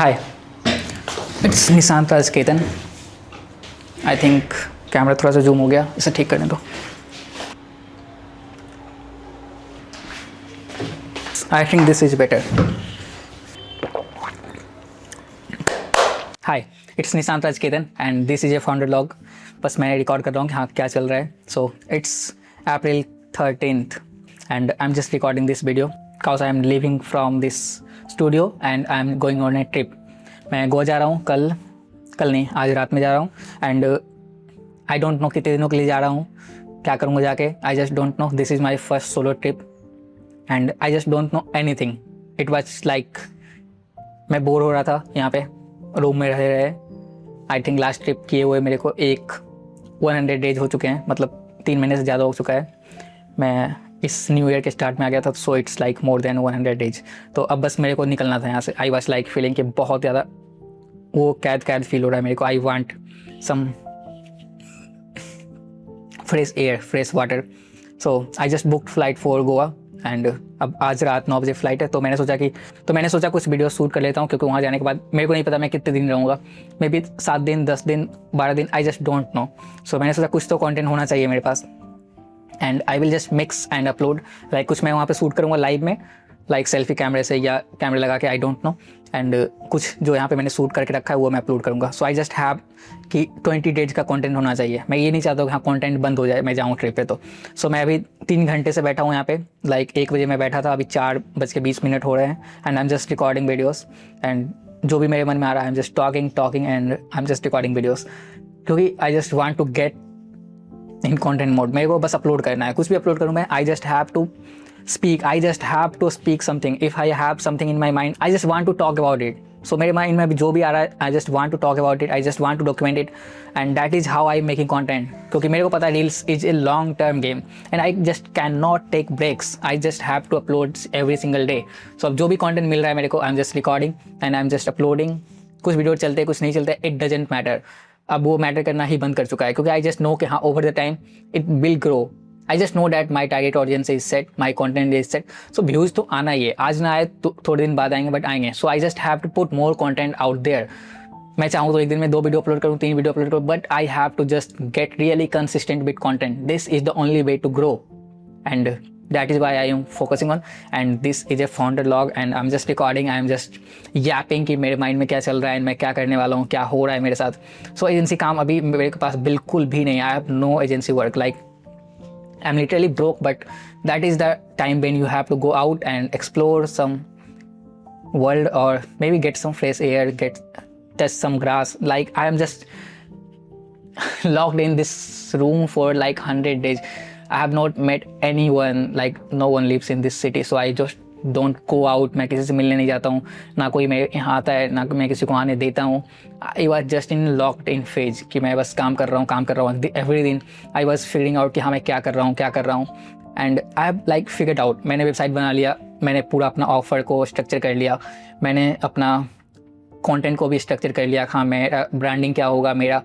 Hi, it's Nishant Raj Ketan. I think camera थोड़ा सा zoom हो गया, इसे ठीक करने दो. I think this is better. Hi, it's Nishant Raj Ketan and this is A founder log. बस मैं रिकॉर्ड कर रहा हूँ कि हाँ क्या चल रहा है. So it's April 13th and I am just recording this video because I am living from this studio and I am going on a trip. मैं गोवा जा रहा हूँ कल नहीं, आज रात में जा रहा हूँ एंड आई डोंट नो कितने दिनों के लिए जा रहा हूँ, क्या करूँगा जाके. आई just don't no. This is my first solo trip and I just don't no any thing. It was like मैं बोर हो रहा था यहाँ पे रूम में रहे. आई थिंक लास्ट ट्रिप किए हुए मेरे को 100 डेज हो चुके हैं, मतलब 3 महीने से ज़्यादा हो चुका है. मैं इस न्यू ईयर के स्टार्ट में आ गया था, so it's like more than 100 days. तो अब बस मेरे को निकलना था यहाँ से. आई वॉज लाइक फीलिंग कि बहुत ज़्यादा वो कैद फील हो रहा है मेरे को. I want some fresh air, fresh water. So I just booked flight for Goa and अब आज रात 9 बजे फ्लाइट है. तो मैंने सोचा कुछ वीडियो शूट कर लेता हूँ, क्योंकि वहाँ जाने के बाद मेरे को नहीं पता मैं कितने दिन रहूँगा. मे बी 7 दिन, 10 दिन, 12 दिन, I just don't know. So मैंने सोचा कुछ तो कंटेंट होना चाहिए मेरे पास and I will just mix and upload. Like कुछ मैं वहाँ पे शूट करूँगा लाइव में, लाइक सेल्फी कैमरे से या कैमरे लगा के, आई डोंट नो. एंड कुछ जो यहाँ पे मैंने शूट करके रखा है वो मैं अपलोड करूँगा. सो आई जस्ट हैव कि 20 डेज का कंटेंट होना चाहिए. मैं ये नहीं चाहता कि हाँ कंटेंट बंद हो जाए मैं जाऊँ ट्रिप पे. तो सो मैं अभी 3 घंटे से बैठा हूँ यहाँ पे. लाइक 1 बजे मैं बैठा था, अभी 4:20 हो रहे हैं and I am just recording videos and जो भी मेरे मन में आ रहा है I am just talking and I am just recording videos, क्योंकि I just want to get in content mode. मेरे को बस अपलोड करना है, कुछ भी अपलोड करूँ मैं. I just have to speak, I just have to speak something. If I have something in my mind, I just want to talk about it. So मेरे माइंड में अभी जो भी आ रहा है, I just want to talk about it, I just want to document it and that is how I'm making content. क्योंकि मेरे को पता है Reels is a long term game and I just cannot take breaks. I just have to upload every single day. So अब जो भी content मिल रहा है मेरे को, I'm just recording and I'm just uploading. कुछ वीडियो चलते कुछ नहीं चलते, it doesn't matter. अब वो मैटर करना ही बंद कर चुका है, क्योंकि I just know कि हाँ over the time it will grow. I just know that my target audience is set, my content is set. So views तो आना ही है, आज ना आए तो थोड़े दिन बाद आएंगे, बट आएंगे. So I just have to put more content out there. मैं चाहूँ तो एक दिन में 2 वीडियो अपलोड करूँ, 3 वीडियो अपलोड करूँ, but I have to just get really consistent with content. This is the only way to grow and that is why I am focusing on. And this is a founder log and I'm just recording, I am just yapping कि मेरे mind में क्या चल रहा है, मैं क्या करने वाला हूँ, क्या हो रहा है मेरे साथ. So एजेंसी काम अभी मेरे पास बिल्कुल भी नहीं. I have no agency work. Like I'm literally broke, but that is the time when you have to go out and explore some world or maybe get some fresh air, touch some grass. Like I am just locked in this room for like 100 days. I have not met anyone, like no one lives in this city, so I just don't go out. मैं किसी से मिलने नहीं जाता हूँ, ना कोई मेरे यहाँ आता है, ना मैं किसी को आने देता हूँ. I was just in locked in phase कि मैं बस काम कर रहा हूँ. Every दिन I was figuring out कि हाँ मैं क्या कर रहा हूँ and I have like figured out. मैंने वेबसाइट बना लिया, मैंने पूरा अपना ऑफर को स्ट्रक्चर कर लिया, मैंने अपना कंटेंट को भी स्ट्रक्चर कर लिया. हाँ मेरा ब्रांडिंग क्या होगा, मेरा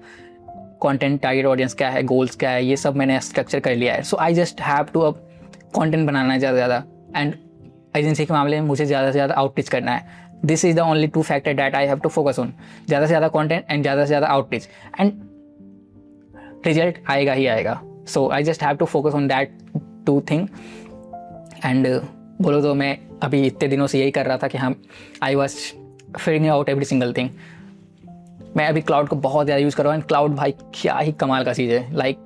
कंटेंट टारगेट ऑडियंस क्या है, गोल्स क्या है, ये सब मैंने स्ट्रक्चर कर लिया है. सो आई जस्ट हैव टू अब कंटेंट बनाना है ज़्यादा एंड एजेंसी के मामले में मुझे ज़्यादा से ज़्यादा आउटरीच करना है. This is the only 2 factor that I have to focus on. ज़्यादा से ज़्यादा कंटेंट एंड ज़्यादा से ज़्यादा आउटरीच एंड रिजल्ट आएगा ही आएगा. So I just have to focus on that 2 thing and बोलो तो मैं अभी इतने दिनों से यही कर रहा था कि हम I was figuring out every single thing. मैं अभी क्लाउड को बहुत ज़्यादा यूज़ कर रहा हूँ एंड क्लाउड भाई क्या ही कमाल का चीज़ है. लाइक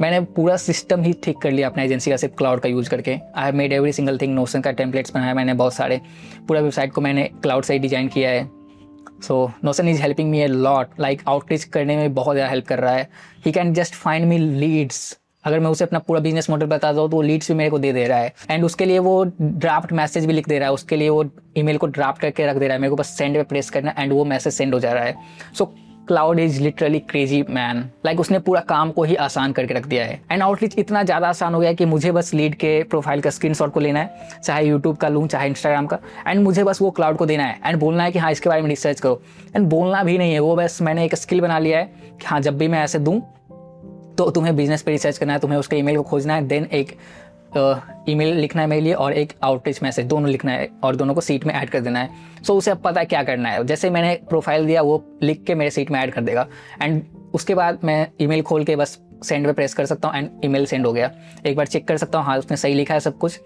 मैंने पूरा सिस्टम ही ठीक कर लिया अपना एजेंसी का सिर्फ क्लाउड का यूज़ करके. I have made every single thing. Notion का टेम्पलेट्स बनाया मैंने बहुत सारे, पूरा वेबसाइट को मैंने क्लाउड से ही डिज़ाइन किया है. So Notion is helping me a lot. Like outreach करने में बहुत ज़्यादा हेल्प कर रहा है. He can just find me leads. अगर मैं उसे अपना पूरा बिजनेस मॉडल बताता हूँ तो वो लीड्स भी मेरे को दे रहा है एंड उसके लिए वो ड्राफ्ट मैसेज भी लिख दे रहा है. उसके लिए वो ईमेल को ड्राफ्ट करके रख दे रहा है. मेरे को बस सेंड पे प्रेस करना एंड वो मैसेज सेंड हो जा रहा है. So cloud is literally crazy man. Like उसने पूरा काम को ही आसान करके रख दिया है एंड आउटरीच इतना ज़्यादा आसान हो गया है कि मुझे बस लीड के प्रोफाइल का स्क्रीनशॉट को लेना है, चाहे यूट्यूब का लूँ चाहे इंस्टाग्राम का, एंड मुझे बस वो क्लाउड को देना है एंड बोलना है कि हाँ इसके बारे में रिसर्च करो. एंड बोलना भी नहीं है, वो बस मैंने एक स्किल बना लिया है कि हाँ जब भी मैं ऐसे दूँ तो तुम्हें बिजनेस पे रिसर्च करना है, तुम्हें उसके ईमेल को खोजना है, देन एक ईमेल लिखना है मेरे लिए और एक आउटरीच मैसेज, दोनों लिखना है और दोनों को सीट में ऐड कर देना है। सो उसे अब पता है क्या करना है, जैसे मैंने प्रोफाइल दिया वो लिख के मेरे सीट में ऐड कर देगा एंड उसके बाद मैं ईमेल खोल के बस सेंड पे प्रेस कर सकता हूँ एंड ईमेल सेंड हो गया। एक बार चेक कर सकता हूँ हाँ उसने सही लिखा है, सब कुछ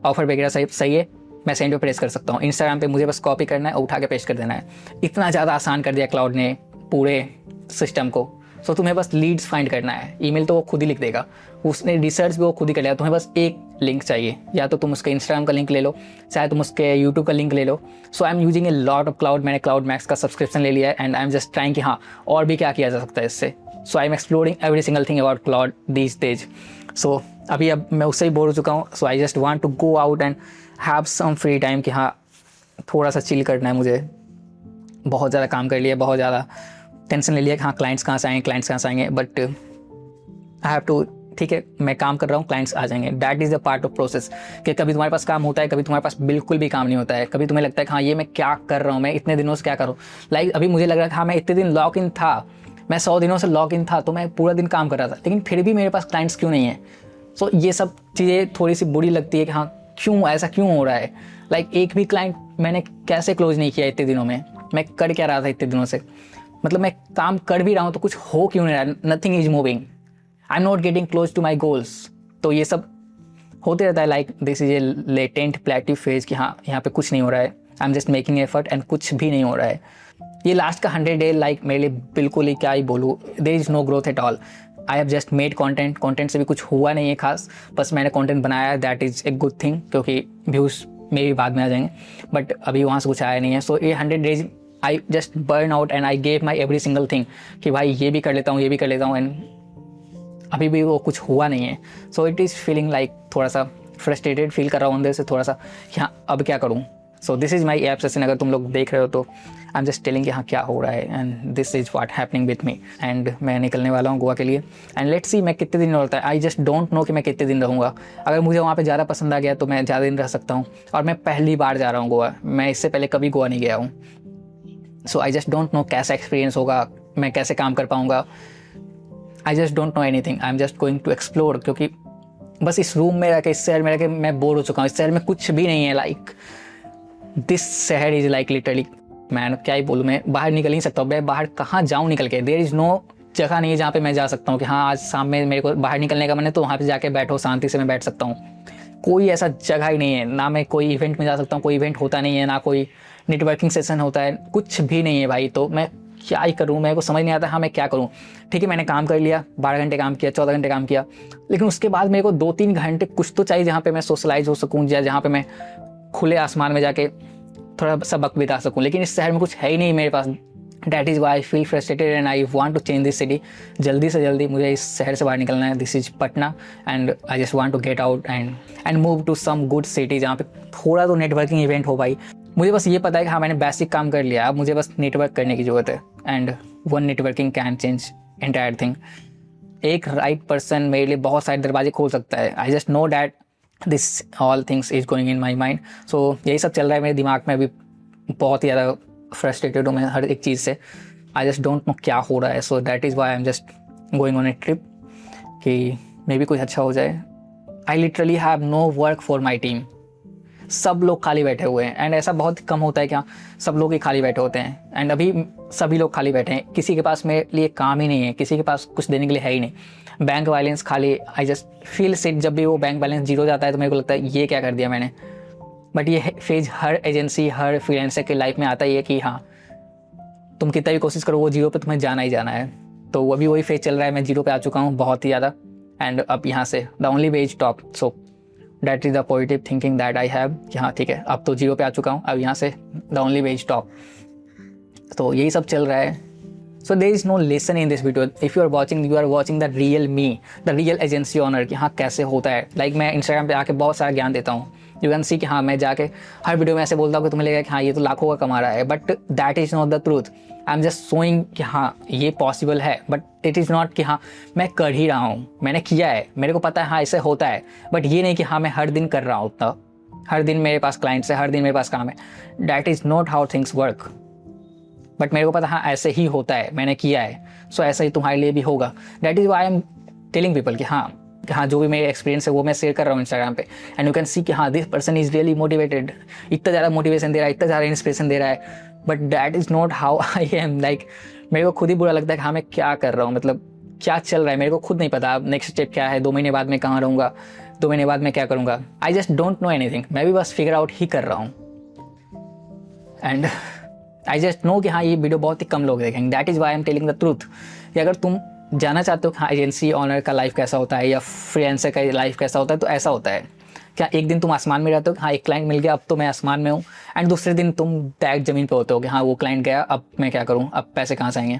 ऑफर वगैरह सही है, मैं सेंड पे प्रेस कर सकता हूँ। इंस्टाग्राम पे मुझे बस कॉपी करना है और उठा के पेस्ट कर देना है। इतना ज़्यादा आसान कर दिया क्लाउड ने पूरे सिस्टम को। सो तुम्हें बस लीड्स फाइंड करना है, ईमेल तो वो खुद ही लिख देगा, उसने रिसर्च भी वो खुद ही कर लिया। तुम्हें बस एक लिंक चाहिए, या तो तुम उसके इंस्टाग्राम का लिंक ले लो, चाहे तुम उसके यूट्यूब का लिंक ले लो। So I am using a lot of Claude, मैंने क्लाउड मैक्स का सब्सक्रिप्शन ले लिया है and I am just trying कि हाँ और भी क्या किया जा सकता है इससे। So I am exploring every single thing about Claude these days. So अब मैं उससे ही बोर हो चुका हूँ। So I just want to go out and have some free time कि हाँ थोड़ा सा चिल करना है मुझे। बहुत ज़्यादा काम कर लिया, बहुत ज़्यादा टेंशन ले लिया कि हाँ क्लाइंट्स कहाँ से आएंगे, बट आई हैव टू, ठीक है मैं काम कर रहा हूँ, क्लाइंट्स आ जाएंगे। That is the part of process कि कभी तुम्हारे पास काम होता है, कभी तुम्हारे पास बिल्कुल भी काम नहीं होता है। कभी तुम्हें लगता है कि हाँ ये मैं क्या कर रहा हूँ, मैं इतने दिनों से क्या करूँ। लाइक अभी मुझे लग रहा है हाँ मैं इतने दिन लॉक इन था, मैं 100 दिनों से लॉक इन था, तो मैं पूरा दिन काम कर रहा था, लेकिन फिर भी मेरे पास क्लाइंट्स क्यों नहीं है। सो ये सब चीज़ें थोड़ी सी बुरी लगती है कि हाँ क्यों ऐसा क्यों हो रहा है। लाइक एक भी क्लाइंट मैंने कैसे क्लोज नहीं किया इतने दिनों में, मैं कर क्या रहा था इतने दिनों से। मतलब मैं काम कर भी रहा हूँ तो कुछ हो क्यों नहीं रहा, nothing is moving, I am not getting close to my goals. तो ये सब होते रहता है। Like this is a latent plateau phase कि हाँ यहाँ पे कुछ नहीं हो रहा है, I am just making effort and कुछ भी नहीं हो रहा है। ये लास्ट का 100 डे लाइक मेरे लिए बिल्कुल ही क्या ही बोलूँ, there is no growth at all. I have just made content से भी कुछ हुआ नहीं है खास, बस मैंने कंटेंट बनाया, that is a good thing, क्योंकि व्यूज़ मे भी बाद में आ जाएंगे, बट अभी वहाँ से कुछ आया नहीं है। सो ये 100 days I just burn out and I gave my every single thing कि भाई ये भी कर लेता हूँ, ये भी कर लेता हूँ, एंड अभी भी वो कुछ हुआ नहीं है। So it is feeling like थोड़ा सा फ्रस्ट्रेटेड फील कर रहा हूँ अंदर से थोड़ा सा, हाँ अब क्या करूँ। So this is my app session, अगर तुम लोग देख रहे हो तो आई एम जस्ट टेलिंग कि हाँ क्या हो रहा है and this is what happening with me. And मैं निकलने वाला हूँ गोवा के लिए एंड लेट्स सी मैं कितने दिन रहता है। आई जस्ट डोंट नो कि मैं कितने दिन रहूँगा। अगर मुझे वहाँ पे ज़्यादा पसंद आ गया तो मैं ज़्यादा दिन रह सकता हूँ, और मैं पहली बार जा रहा हूँ गोवा, मैं इससे पहले कभी गोवा नहीं गया हूँ। So I just don't know कैसा एक्सपीरियंस होगा, मैं कैसे काम कर पाऊँगा, I just don't know anything, I am just going to explore. क्योंकि बस इस रूम में रह के, इस शहर में रह के मैं बोर हो चुका हूँ। इस शहर में कुछ भी नहीं है। लाइक दिस शहर इज़ लाइक लिटरली, मैं क्या ही बोलूँ, मैं बाहर निकल नहीं सकता हूँ। मैं बाहर कहाँ जाऊँ निकल के, देयर इज़ नो जगह नहीं है जहाँ पे मैं जा सकता हूँ कि हाँ आज शाम में मेरे को बाहर निकलने का मन है तो वहाँ पे जाके बैठो, शांति से मैं बैठ सकता हूँ। कोई ऐसा जगह ही नहीं है, ना मैं कोई इवेंट में जा सकता हूँ, कोई इवेंट होता नहीं है, ना कोई नेटवर्किंग सेशन होता है, कुछ भी नहीं है भाई। तो मैं क्या ही करूँ, मेरे को समझ नहीं आता हाँ मैं क्या करूँ। ठीक है मैंने काम कर लिया, 12 घंटे काम किया, 14 घंटे काम किया, लेकिन उसके बाद मेरे को 2-3 घंटे कुछ तो चाहिए जहाँ पे मैं सोशलाइज हो सकूँ, या जहाँ पे मैं खुले आसमान में जाके थोड़ा सा वक्त बिता सकूँ। लेकिन इस शहर में कुछ है ही नहीं मेरे पास। That is why I feel frustrated and I want to change this city. जल्दी से जल्दी मुझे इस शहर से बाहर निकलना है। This is Patna and I just want to get out and move to some good city जहाँ पे थोड़ा तो नेटवर्किंग इवेंट हो भाई। मुझे बस ये पता है कि हाँ मैंने बेसिक काम कर लिया, अब मुझे बस नेटवर्क करने की ज़रूरत है and one networking can change entire thing. एक राइट पर्सन मेरे लिए बहुत सारे दरवाजे खोल सकता है। I just know that this all things is going in my mind. So यही सब चल रहा है मेरे दिमाग में। अभी बहुत ही ज़्यादा फ्रस्ट्रेटेड हूँ मैं हर एक चीज़ से। आई जस्ट डोंट नो क्या हो रहा है। So that is why I am just going on a trip कि मे बी कुछ अच्छा हो जाए। I literally have no work for my team. सब लोग खाली बैठे हुए हैं एंड ऐसा बहुत कम होता है क्या, सब लोग ही खाली बैठे होते हैं एंड अभी सभी लोग खाली बैठे हैं। किसी के पास मेरे लिए काम ही नहीं है, किसी के पास कुछ देने के लिए है ही नहीं। बैंक बैलेंस खाली। आई जस्ट फील सिट जब भी वो बैंक बैलेंस जीरो जाता है तो मेरे को लगता है ये क्या कर दिया मैंने। बट ये फेज हर एजेंसी, हर फ्रीलांसर के लाइफ में आता ही है कि हाँ तुम कितना भी कोशिश करो वो जीरो पे तुम्हें जाना ही जाना है। तो अभी वही फेज चल रहा है। मैं जीरो पे आ चुका हूँ बहुत ही ज़्यादा एंड अब यहाँ से the only way is top. So that is the positive thinking that I have कि हाँ ठीक है अब तो जीरो पे आ चुका हूँ, अब यहाँ से the only way is top. तो यही सब चल रहा है। So there is no lesson in this video. If you are watching the real me, the real agency owner कि हाँ कैसे होता है। लाइक मैं इंस्टाग्राम पे आके बहुत सारा ज्ञान देता हूँ। यू कैन सी कि हाँ मैं जाके हर वीडियो में ऐसे बोलता हूँ कि तुम्हें लगेगा कि हाँ ये तो लाखों का कमा रहा है, but that is not the truth. I am just showing कि हाँ ये पॉसिबल है, बट इट इज़ नॉट कि हाँ मैं कर ही रहा हूँ, मैंने किया है, मेरे को पता है हाँ ऐसे होता है, बट ये नहीं कि हाँ मैं हर दिन कर रहा हूँ उतना, हर दिन मेरे पास क्लाइंट्स है, हर दिन मेरे पास काम है। That is not how things work. But मेरे को पता हाँ ऐसे ही होता है, मैंने किया है, सो ऐसा ही तुम्हारे लिए भी होगा। That is why I am telling people कि हाँ कि हाँ जो भी मेरे एक्सपीरियंस है वो मैं शेयर कर रहा हूँ इंस्टाग्राम पे, एंड यू कैन सी कि हाँ this person is really motivated, इतना ज़्यादा मोटिवेशन दे रहा है, इतना ज़्यादा इंस्पिरेशन दे रहा है, but that is not how I am. Like मेरे को खुद ही बुरा लगता है कि हाँ मैं क्या कर रहा हूँ, मतलब क्या चल रहा है, मेरे को खुद नहीं पता अब नेक्स्ट स्टेप क्या है, 2 महीने बाद मैं कहाँ रहूँगा, 2 महीने बाद मैं क्या करूँगा। आई जस्ट डोंट नो एनीथिंग, मैं भी बस फिगर आउट ही कर रहा हूँ। एंड आई जस्ट नो कि हाँ ये वीडियो बहुत ही कम लोग देखेंगे, that is why I am telling the truth. कि अगर तुम जानना चाहते हो कि हाँ एजेंसी ऑनर का लाइफ कैसा होता है या फ्रीलांसर का लाइफ कैसा होता है, तो ऐसा होता है। क्या एक दिन तुम आसमान में रहते हो कि हाँ एक क्लाइंट मिल गया अब तो मैं आसमान में हूँ, एंड दूसरे दिन तुम डायरेक्ट ज़मीन पे होते हो कि हाँ वो क्लाइंट गया अब मैं क्या करूँ, अब पैसे कहाँ से आएंगे।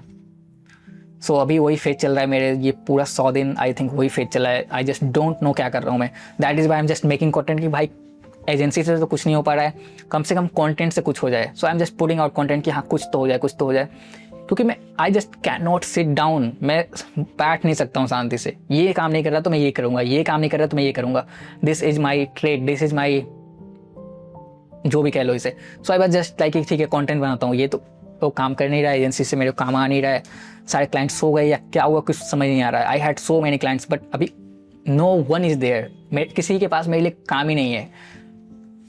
सो अभी वही फेज चल रहा है मेरे, ये पूरा 100 दिन आई थिंक वही फेज चला है। आई जस्ट डोंट नो क्या कर रहा हूँ मैं, that is why I am just making content कि भाई एजेंसी से तो कुछ नहीं हो पा रहा है, कम से कम कंटेंट से कुछ हो जाए। So I am just putting out content कि हाँ कुछ तो हो जाए, कुछ तो हो जाए, क्योंकि मैं I just can not sit down, मैं बैठ नहीं सकता हूँ शांति से। ये काम नहीं कर रहा तो मैं ये करूँगा, ये काम नहीं कर रहा तो मैं ये करूँगा, this is my trade, this is my जो भी कह लो इसे। सो आई वाज जस्ट लाइक ठीक है कंटेंट बनाता हूँ, ये तो काम कर नहीं रहा है, एजेंसी से मेरे को काम आ नहीं रहा है, सारे क्लाइंट्स सो गए या क्या हुआ कुछ समझ नहीं आ रहा है। I had so many clients but अभी नो वन इज़ देयर, किसी के पास मेरे लिए काम ही नहीं है,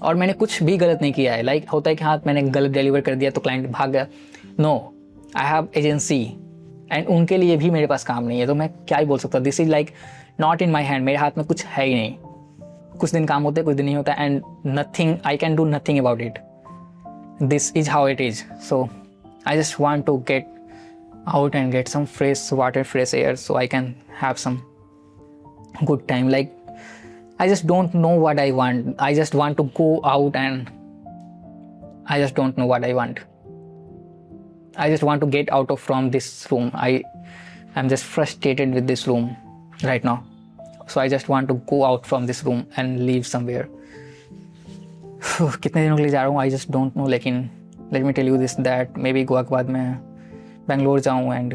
और मैंने कुछ भी गलत नहीं किया है। लाइक होता है कि हाँ मैंने गलत डिलीवर कर दिया तो क्लाइंट भाग गया, no I have agency and उनके लिए भी मेरे पास काम नहीं है, तो मैं क्या ही बोल सकता हूँ। This is like not in my hand, मेरे हाथ में कुछ है ही नहीं, कुछ दिन काम होते कुछ दिन नहीं होता, and nothing I can do nothing about it, this is how it is. So I just want to get out and get some fresh water, fresh air, so I can have some good time. Like I just don't know what I want, I just want to go out and I just don't know what I want. I just want to get out of from this room. I'm just frustrated with this room right now, so I just want to go out from this room and leave somewhere. कितने दिनों के लिए जा रहा हूँ I just don't know, लेकिन let me tell you this that maybe Goa के बाद मैं बेंगलोर जाऊँ, एंड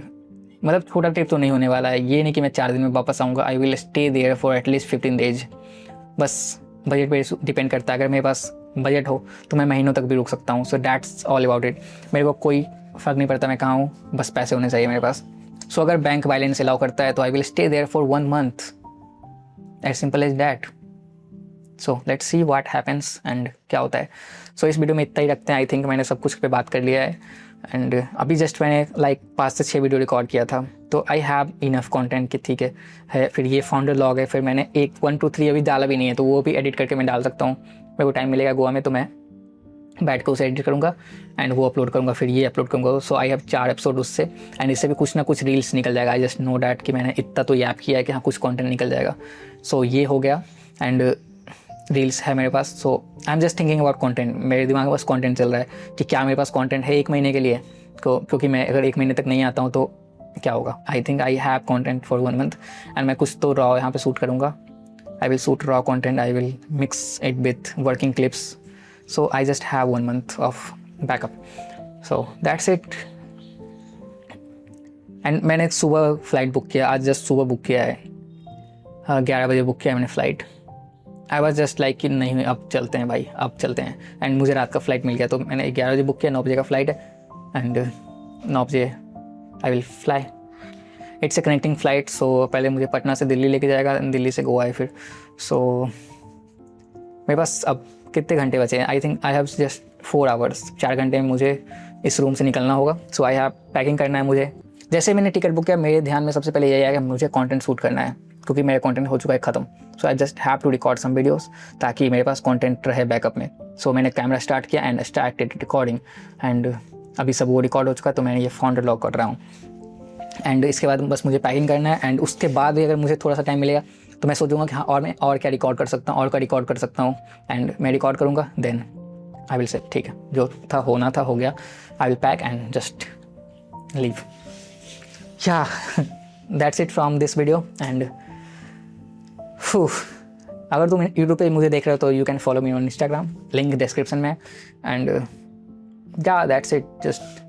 मतलब छोटा ट्रिप तो नहीं होने वाला है, ये नहीं कि मैं 4 दिन में वापस आऊँगा, I will stay there for at least 15 days. बस बजट पे डिपेंड करता है, अगर मेरे पास बजट हो तो मैं महीनों तक भी रुक सकता हूँ। So that's all about it, मेरे को कोई फ़र्क नहीं पड़ता मैं कहाँ हूँ, बस पैसे होने चाहिए मेरे पास। सो अगर बैंक बैलेंस अलाउ करता है तो I will stay there for 1 month, as simple as that. So let's see what happens and क्या होता है। सो इस वीडियो में इतना ही रखते हैं, आई थिंक मैंने सब कुछ पे बात कर लिया है, एंड अभी जस्ट मैंने लाइक 5 से 6 वीडियो रिकॉर्ड किया था, तो आई हैव इनफ कंटेंट कि ठीक है। फिर ये फाउंडर लॉग है, फिर मैंने 1 2 3 अभी डाला भी नहीं है, तो वो भी एडिट करके मैं डाल सकता हूँ। मेरे को टाइम मिलेगा गोवा में तो मैं बैठ कर उसे एडिट करूँगा एंड वो अपलोड करूँगा, फिर ये अपलोड करूँगा। सो आई हैव 4 एपिसोड उससे, एंड इससे भी कुछ ना कुछ रील्स निकल जाएगा। आई जस्ट नो डैट कि मैंने इतना तो याद किया है कि हाँ कुछ कंटेंट निकल जाएगा। सो ये हो गया, एंड रील्स है मेरे पास। So I am just thinking about content, मेरे दिमाग में बस कंटेंट चल रहा है कि क्या मेरे पास कंटेंट है 1 महीने के लिए, क्योंकि मैं अगर 1 महीने तक नहीं आता हूँ तो क्या होगा। I think I have content for 1 month, and मैं कुछ तो रॉ यहाँ पे शूट करूँगा। I will shoot raw content, I will mix it with working clips. So I just have 1 month of backup, so that's it. And मैंने सुबह flight book किया, आज जस्ट सुबह बुक किया है, 11 बजे बुक किया मैंने flight. I was just like कि नहीं अब चलते हैं भाई, अब चलते हैं, एंड मुझे रात का फ़्लाइट मिल गया, तो मैंने 11 बजे बुक किया, 9 बजे का फ़्लाइट है, एंड 9 बजे I will fly. It's a connecting flight, so पहले मुझे पटना से दिल्ली लेके जाएगा, दिल्ली से गोवा है फिर। सो मेरे पास अब कितने घंटे बचे हैं, I think I have just 4 hours, 4 घंटे में मुझे इस रूम से निकलना होगा। सो आई हैव पैकिंग करना है मुझे। जैसे मैंने टिकट बुक किया मेरे ध्यान में सबसे पहले यही आया कि मुझे कंटेंट शूट करना है, क्योंकि मेरा कंटेंट हो चुका है ख़त्म। So I just have to record some videos ताकि मेरे पास कंटेंट रहे बैकअप में। सो मैंने कैमरा स्टार्ट किया एंड स्टार्टेड रिकॉर्डिंग, एंड अभी सब वो रिकॉर्ड हो चुका, तो मैंने ये फाउंडर लॉग कर रहा हूँ। एंड इसके बाद बस मुझे पैकिंग करना है, एंड उसके बाद भी अगर मुझे थोड़ा सा टाइम मिलेगा तो मैं सोचूंगा कि हाँ और मैं और क्या रिकॉर्ड कर सकता हूँ, और क्या रिकॉर्ड कर सकता हूँ, एंड मैं रिकॉर्ड करूँगा। देन आई विल से ठीक है जो था होना था हो गया, I will pack and just leave. Yeah that's it from this video. And अगर तुम यूट्यूब पे मुझे देख रहे हो तो you can follow me on Instagram, link description में। And yeah that's it, just